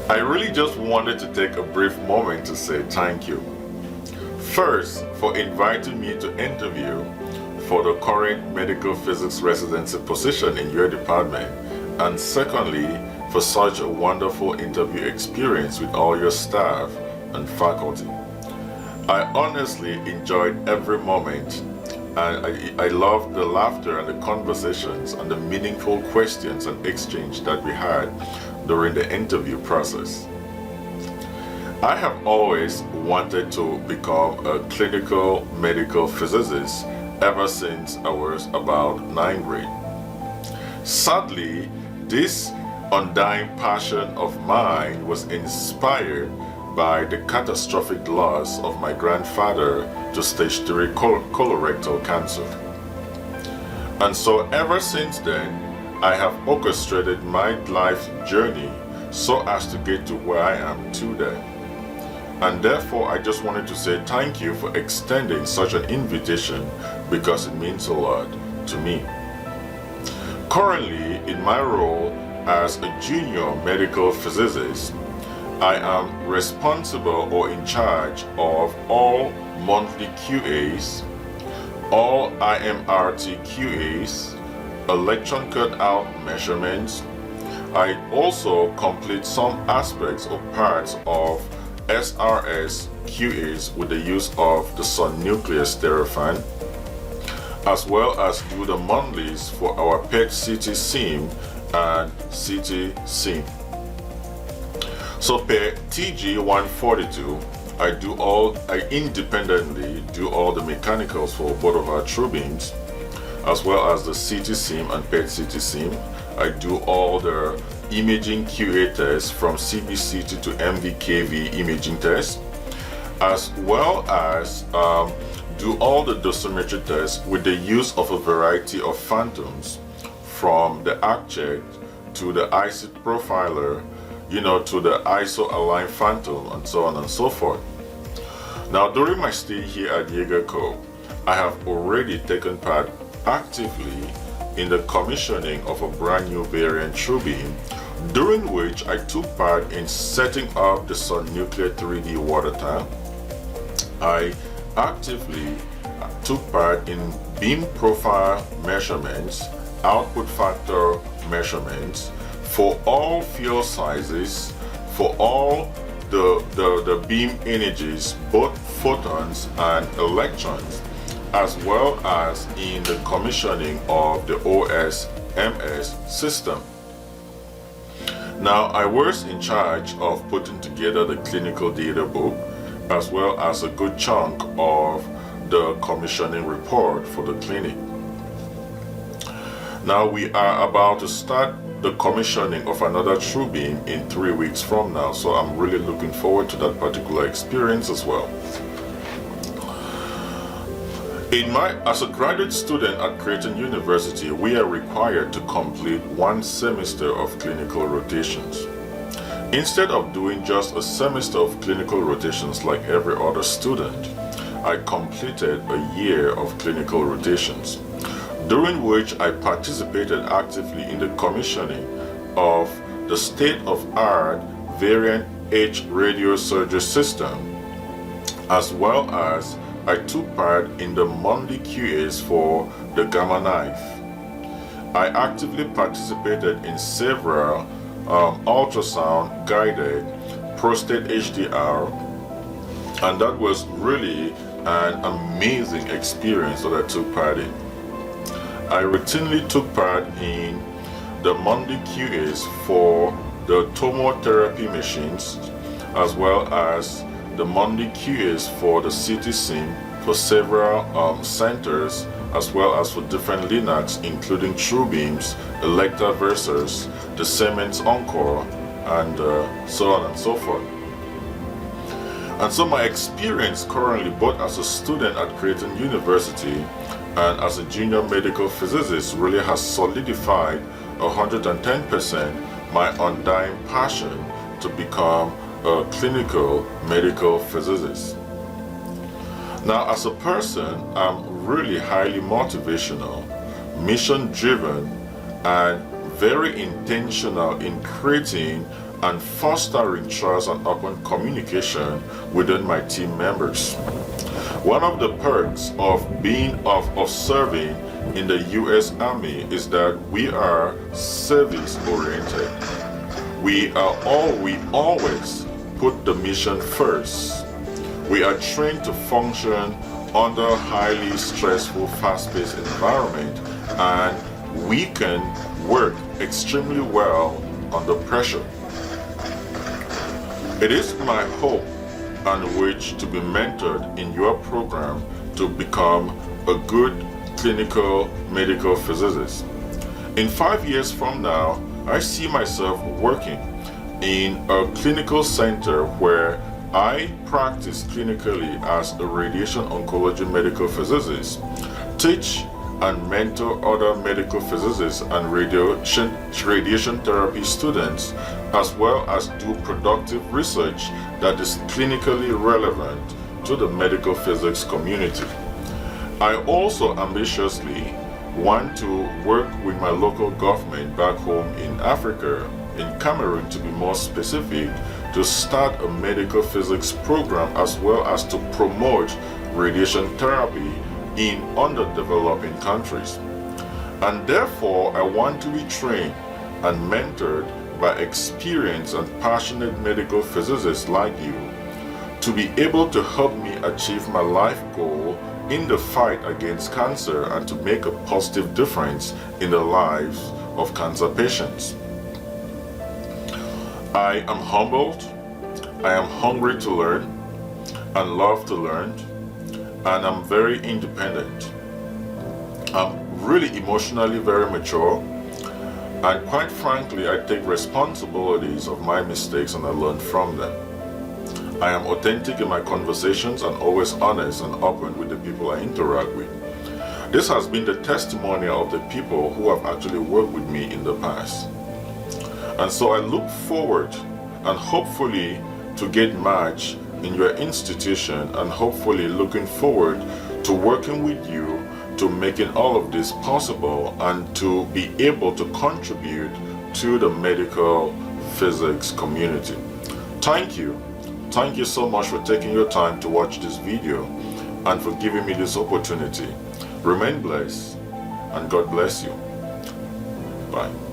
I really just wanted to take a brief moment to say thank you. First, for inviting me to interview for the current medical physics residency position in your department, and secondly, for such a wonderful interview experience with all your staff and faculty. I honestly enjoyed every moment, and I loved the laughter and the conversations and the meaningful questions and exchange that we had during the interview process. I have always wanted to become a clinical medical physicist ever since I was about 9th grade. Sadly, this undying passion of mine was inspired by the catastrophic loss of my grandfather to stage 3 colorectal cancer. And so ever since then, I have orchestrated my life journey so as to get to where I am today. And therefore, I just wanted to say thank you for extending such an invitation because it means a lot to me. Currently, in my role as a junior medical physicist, I am responsible or in charge of all monthly QAs, all IMRT QAs, electron cutout measurements. I also complete some aspects or parts of SRS QAs with the use of the Sun Nuclear Stereofan, as well as do the monthlies for our PET CT SIM and CT SIM. So per TG 142, I independently do all the mechanicals for both of our true beams, as well as the CT SIM and PET CT SIM. I do all the imaging QA tests from CBCT to MVKV imaging tests, as well as do all the dosimetry tests with the use of a variety of phantoms, from the ArcCheck to the ICID profiler, to the ISO aligned phantom, and so on and so forth. Now, during my stay here at Jaeger-Co, I have already taken part actively in the commissioning of a brand new variant TrueBeam, during which I took part in setting up the Sun Nuclear 3D water tank. I actively took part in beam profile measurements, output factor measurements for all fuel sizes, for all the beam energies, both photons and electrons, as well as in the commissioning of the OS/MS system. Now, I was in charge of putting together the clinical data book, as well as a good chunk of the commissioning report for the clinic. Now, we are about to start the commissioning of another TrueBeam in 3 weeks from now, so I'm really looking forward to that particular experience as well. As a graduate student at Creighton University, we are required to complete 1 semester of clinical rotations. Instead of doing just a semester of clinical rotations like every other student, I completed a year of clinical rotations, during which I participated actively in the commissioning of the state-of-art variant H radiosurgery system, as well as I took part in the monthly QAs for the Gamma Knife. I actively participated in several ultrasound-guided prostate HDR, and that was really an amazing experience that I took part in. I routinely took part in the monthly QAs for the tomotherapy machines, as well as the monthly QAs for the CT SIM for several centers, as well as for different Linux, including TrueBeams, Electa Versus, the Siemens Encore, and so on and so forth. And so my experience currently, both as a student at Creighton University and as a junior medical physicist, really has solidified 110% my undying passion to become a clinical medical physicist. Now, as a person, I'm really highly motivational, mission driven, and very intentional in creating and fostering trust and open communication within my team members. One of the perks of serving in the U.S. Army is that we are service oriented. We always put the mission first. We are trained to function under a highly stressful, fast-paced environment, and we can work extremely well under pressure. It is my hope and wish to be mentored in your program to become a good clinical medical physicist. In 5 years from now, I see myself working in a clinical center where I practice clinically as a radiation oncology medical physicist, teach and mentor other medical physicists and radiation therapy students, as well as do productive research that is clinically relevant to the medical physics community. I also ambitiously want to work with my local government back home in Africa, in Cameroon to be more specific, to start a medical physics program as well as to promote radiation therapy in underdeveloping countries. And therefore, I want to be trained and mentored by experienced and passionate medical physicists like you to be able to help me achieve my life goal in the fight against cancer and to make a positive difference in the lives of cancer patients. I am humbled, I am hungry to learn and love to learn, and I'm very independent. I'm really emotionally very mature, and quite frankly, I take responsibilities of my mistakes and I learn from them. I am authentic in my conversations and always honest and open with the people I interact with. This has been the testimony of the people who have actually worked with me in the past. And so I look forward and hopefully to get matched in your institution, and hopefully looking forward to working with you to making all of this possible and to be able to contribute to the medical physics community. Thank you. Thank you so much for taking your time to watch this video and for giving me this opportunity. Remain blessed and God bless you. Bye.